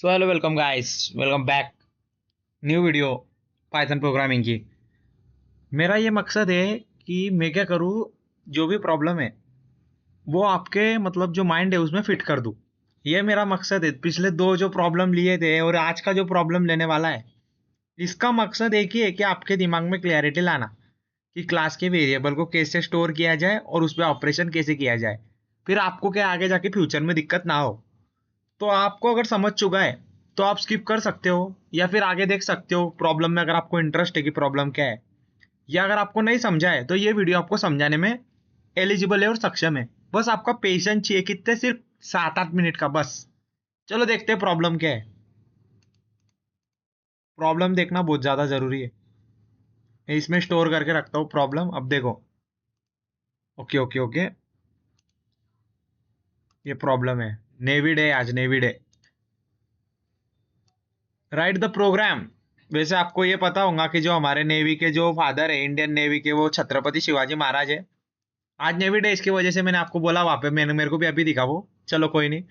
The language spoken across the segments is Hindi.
So hello welcome guys, welcome back. New video Python programming की। मेरा ये मकसद है कि मैं क्या करूँ, जो भी प्रॉब्लम है वो आपके मतलब जो माइंड है उसमें फिट कर दूँ। ये मेरा मकसद है। पिछले दो जो प्रॉब्लम लिए थे और आज का जो प्रॉब्लम लेने वाला है, इसका मकसद एक ही है कि आपके दिमाग में क्लैरिटी लाना कि क्लास के वेरिएबल को कैसे स्टोर किया जाए और उस पर ऑपरेशन कैसे किया जाए, फिर आपको क्या आगे जाके फ्यूचर में दिक्कत ना हो। तो आपको अगर समझ चुका है तो आप स्किप कर सकते हो या फिर आगे देख सकते हो प्रॉब्लम में, अगर आपको इंटरेस्ट है कि प्रॉब्लम क्या है। या अगर आपको नहीं समझा है तो ये वीडियो आपको समझाने में एलिजिबल है और सक्षम है। बस आपका पेशेंस चाहिए, कितने, सिर्फ 7-8 मिनट का बस। चलो देखते हैं प्रॉब्लम क्या है। प्रॉब्लम देखना बहुत ज्यादा जरूरी है। मैं इसमें स्टोर करके रखता हूँ प्रॉब्लम। अब देखो, ओके ओके ओके, ये प्रॉब्लम है। नेवी डे, आज navy day. Write the program. वैसे आपको ये पता होगा कि जो हमारे नेवी के जो फादर है, इंडियन नेवी के, वो छत्रपति शिवाजी महाराज है। आज नेवी डे, इसकी वजह से मैंने आपको बोला वहां पे, मैंने मेरे को भी अभी दिखा वो। चलो कोई नहीं।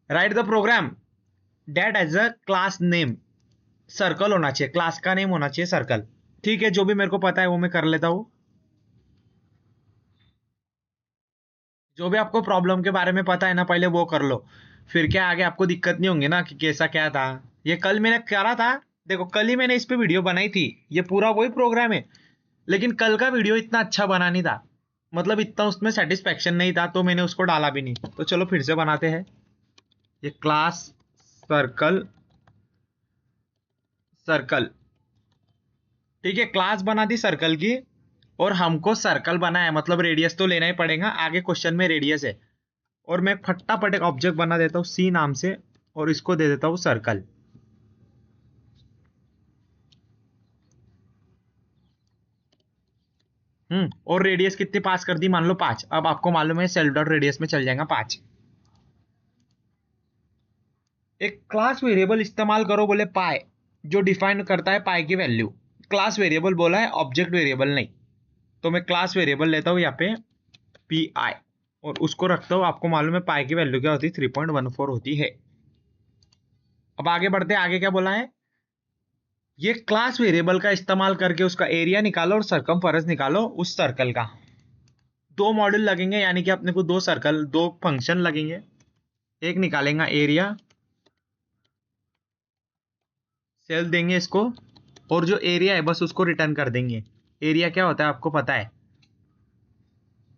Write the program date as a class name. Circle होना चाहिए, क्लास का नेम होना चाहिए सर्कल। ठीक है, जो भी मेरे को पता है वो मैं कर लेता हूँ। जो भी आपको प्रॉब्लम के बारे में पता है ना, पहले वो कर लो। फिर क्या आगे आपको दिक्कत नहीं होंगी ना कि कैसा क्या था। ये कल मैंने करा था। देखो, कल ही मैंने इस पे वीडियो बनाई थी। ये पूरा वही प्रोग्राम है, लेकिन कल का वीडियो इतना अच्छा बना नहीं था। मतलब इतना उसमें सेटिस्फेक्शन नहीं था, तो मैंने उसको डाला भी नहीं। तो चलो फिर से बनाते हैं। ये क्लास सर्कल, सर्कल। ठीक है, क्लास बना दी सर्कल की। और हमको सर्कल बना है, मतलब रेडियस तो लेना ही पड़ेगा, आगे क्वेश्चन में रेडियस है। और मैं फटाफट एक ऑब्जेक्ट बना देता हूँ सी नाम से, और इसको दे देता हूँ सर्कल। और रेडियस कितनी पास कर दी, मान लो 5। अब आपको मालूम है सेल्फ डॉट रेडियस में चल जाएगा 5। एक क्लास वेरिएबल इस्तेमाल करो, बोले पाई, जो डिफाइन करता है पाई की वैल्यू। क्लास वेरिएबल बोला है, ऑब्जेक्ट वेरिएबल नहीं। तो मैं क्लास वेरिएबल लेता हूँ यहाँ पे, पी आई, और उसको रखता हूँ। आपको मालूम है पाई की वैल्यू क्या होती है, 3.14 होती है। अब आगे बढ़ते हैं, आगे क्या बोला है। ये क्लास वेरिएबल का इस्तेमाल करके उसका एरिया निकालो और सरकमफेरेंस निकालो उस सर्कल का। दो मॉड्यूल लगेंगे, यानी कि अपने को दो सर्कल, दो फंक्शन लगेंगे। एक निकालेंगे एरिया, सेल देंगे इसको, और जो एरिया है बस उसको रिटर्न कर देंगे। एरिया क्या होता है आपको पता है।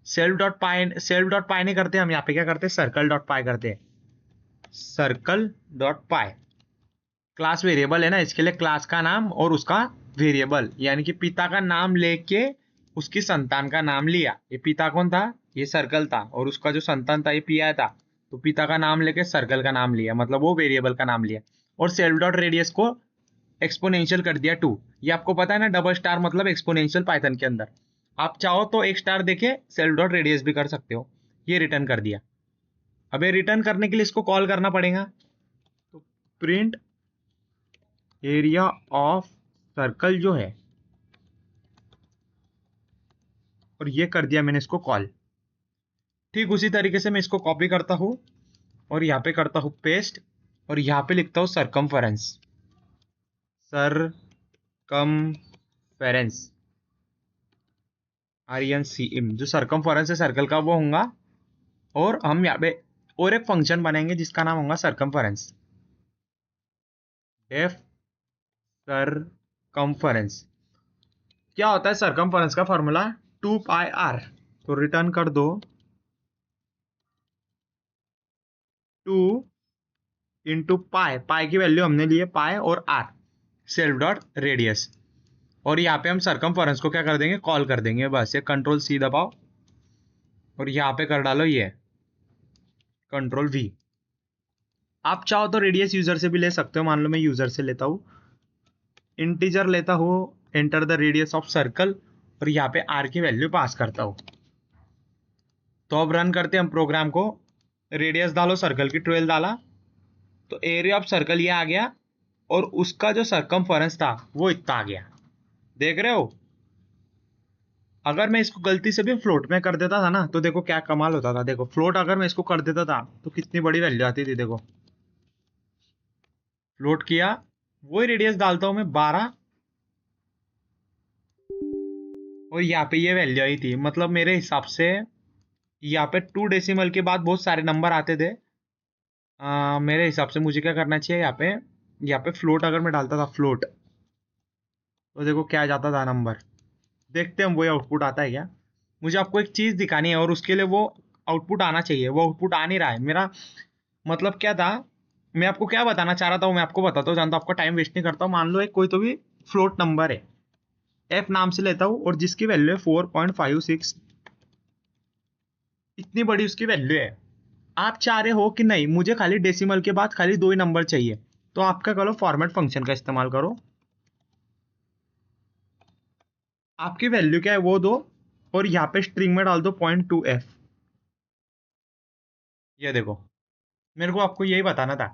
सेल्फ डॉट पाई नहीं करते हम, यहाँ पे क्या करते हैं, सर्कल डॉट पाई करते हैं। सर्कल डॉट पाई क्लास वेरिएबल है ना, इसके लिए क्लास का नाम और उसका वेरिएबल, यानी कि पिता का नाम लेके उसकी संतान का नाम लिया। ये पिता कौन था, ये सर्कल था, और उसका जो संतान था ये पी आई था। तो पिता का नाम लेके सर्कल का नाम लिया, मतलब वो वेरिएबल का नाम लिया। और सेल्फ डॉट रेडियस को एक्सपोनेंशियल कर दिया 2। ये आपको पता है ना, डबल स्टार मतलब एक्सपोनेंशियल पाइथन के अंदर। आप चाहो तो एक स्टार देके सेल्फ डॉट रेडियस भी कर सकते हो। ये रिटर्न कर दिया। अब ये रिटर्न करने के लिए इसको कॉल करना पड़ेगा। तो प्रिंट एरिया ऑफ सर्कल जो है, और ये कर दिया मैंने इसको कॉल। ठीक उसी तरीके से मैं इसको कॉपी करता हूं और यहाँ पे करता हूं पेस्ट, और यहाँ पे लिखता हूं सरकमफेरेंस। सरकमफेरेंस, RENCM, जो सरकमफेरेंस है सर्कल का वो होगा। और हम यहाँ पे और एक फंक्शन बनाएंगे जिसका नाम होगा सरकमफेरेंस। Def circumference. क्या होता है सरकमफेरेंस का फॉर्मूला, 2 पाई आर। तो रिटर्न कर दो 2 इंटू पाई। पाई की वैल्यू हमने ली है पाई, और आर सेल्फ डॉट रेडियस। और यहाँ पे हम सरकमफेरेंस को क्या कर देंगे, कॉल कर देंगे। बस ये कंट्रोल सी दबाओ और यहाँ पे कर डालो ये कंट्रोल वी। आप चाहो तो रेडियस यूजर से भी ले सकते हो, मान लो मैं यूजर से लेता हूँ, इंटीजर लेता हूँ, enter the radius of circle, और यहाँ पे आर की वैल्यू पास करता हूँ। तो अब रन करते हैं हम प्रोग्राम को। रेडियस डालो सर्कल की, 12 डाला, तो एरिया ऑफ सर्कल ये आ गया, और उसका जो सरकमफेरेंस था वो इतना आ गया। देख रहे हो। अगर मैं इसको गलती से भी फ्लोट में कर देता था ना, तो देखो क्या कमाल होता था। देखो फ्लोट अगर मैं इसको कर देता था तो कितनी बड़ी वैल्यू आती थी, देखो फ्लोट किया, वही रेडियस डालता हूं मैं 12, और यहाँ पे ये वैल्यू आई थी। मतलब मेरे हिसाब से यहाँ पे 2 डेसिमल के बाद बहुत सारे नंबर आते थे। मेरे हिसाब से मुझे क्या करना चाहिए, यहाँ पे फ्लोट अगर मैं डालता था फ्लोट, तो देखो क्या जाता था नंबर। देखते हैं वही आउटपुट आता है क्या। मुझे आपको एक चीज दिखानी है और उसके लिए वो आउटपुट आना चाहिए, वो आउटपुट आ नहीं रहा है मेरा। मतलब क्या था, मैं आपको क्या बताना चाह रहा था वो मैं आपको बताता हूँ, जानता हूँ आपका टाइम वेस्ट नहीं करता हूँ। मान लो एक कोई तो भी फ्लोट नंबर है, एफ नाम से लेता हूँ, और जिसकी वैल्यू है 4.56, इतनी बड़ी उसकी वैल्यू है। आप चाह रहे हो कि नहीं मुझे खाली डेसिमल के बाद खाली दो ही नंबर चाहिए, तो आप क्या करो, फॉर्मेट फंक्शन का इस्तेमाल करो। आपकी वैल्यू क्या है वो दो, और यहाँ पे स्ट्रिंग में डाल दो 0.2f। ये देखो, मेरे को आपको यही बताना था।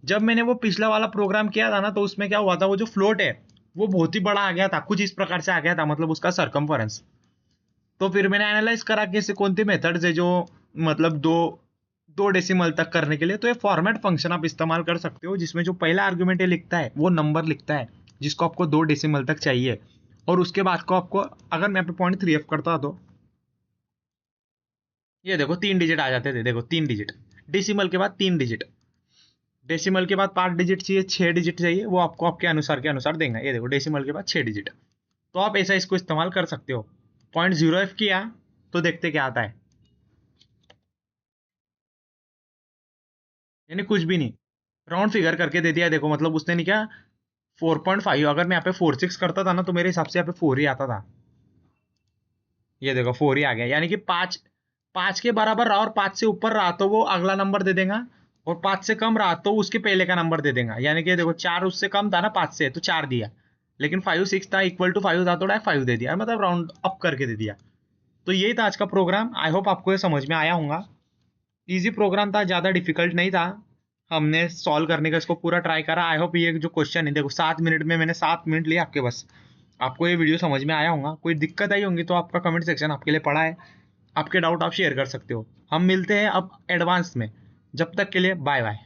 जब मैंने वो पिछला वाला प्रोग्राम किया था ना, तो उसमें क्या हुआ था, वो जो फ्लोट है वो बहुत ही बड़ा आ गया था, कुछ इस प्रकार से आ गया था, मतलब उसका सरकमफरेंस। तो फिर मैंने एनालाइज करा कि ऐसे कौन सी मेथड्स है जो मतलब दो दो डेसिमल तक करने के लिए। तो ये फॉर्मेट फंक्शन आप इस्तेमाल कर सकते हो, जिसमें जो पहला आर्ग्यूमेंट ये लिखता है वो नंबर लिखता है जिसको आपको 2 डेसिमल तक चाहिए, और उसके बाद को आपको, अगर मैं 0.3f करता तो ये देखो 3 डिजिट आ जाते थे। देखो 3 डिजिट, डेसिमल के बाद 3 डिजिट, डेसिमल के बाद 5 डिजिट चाहिए, 6 डिजिट चाहिए, वो आपको आपके अनुसार के अनुसार देंगे। ये देखो डेसिमल के बाद 6 डिजिट। तो आप ऐसा इसको इस्तेमाल कर सकते हो। 0.0f किया तो देखते क्या आता है, यानी कुछ भी नहीं, राउंड फिगर करके दे दिया। देखो मतलब उसने नहीं क्या, 4.5, अगर मैं यहाँ पे 4.6 करता था ना, तो मेरे हिसाब से यहाँ पे 4 ही आता था। ये देखो 4 ही आ गया, यानी कि 5 के बराबर रहा और 5 से ऊपर रहा तो वो अगला नंबर दे देगा, और 5 से कम रहा तो उसके पहले का नंबर दे देगा। यानी कि देखो 4 उससे कम था ना 5 से, तो 4 दिया, लेकिन 5 6 था, इक्वल टू 5 था तो डायरेक्ट 5 दे दिया, मतलब राउंड अप करके दे दिया। तो यही था आज का प्रोग्राम। आई होप आपको ये समझ में आया होगा। इजी प्रोग्राम था, ज़्यादा डिफिकल्ट नहीं था। हमने सॉल्व करने का इसको पूरा ट्राई करा। आई होप ये जो क्वेश्चन है, देखो 7 मिनट में मैंने 7 मिनट लिए आपके बस। आपको ये वीडियो समझ में आया होगा। कोई दिक्कत आई होंगी तो आपका कमेंट सेक्शन आपके लिए पड़ा है, आपके डाउट आप शेयर कर सकते हो। हम मिलते हैं अब एडवांस में, जब तक के लिए बाय बाय।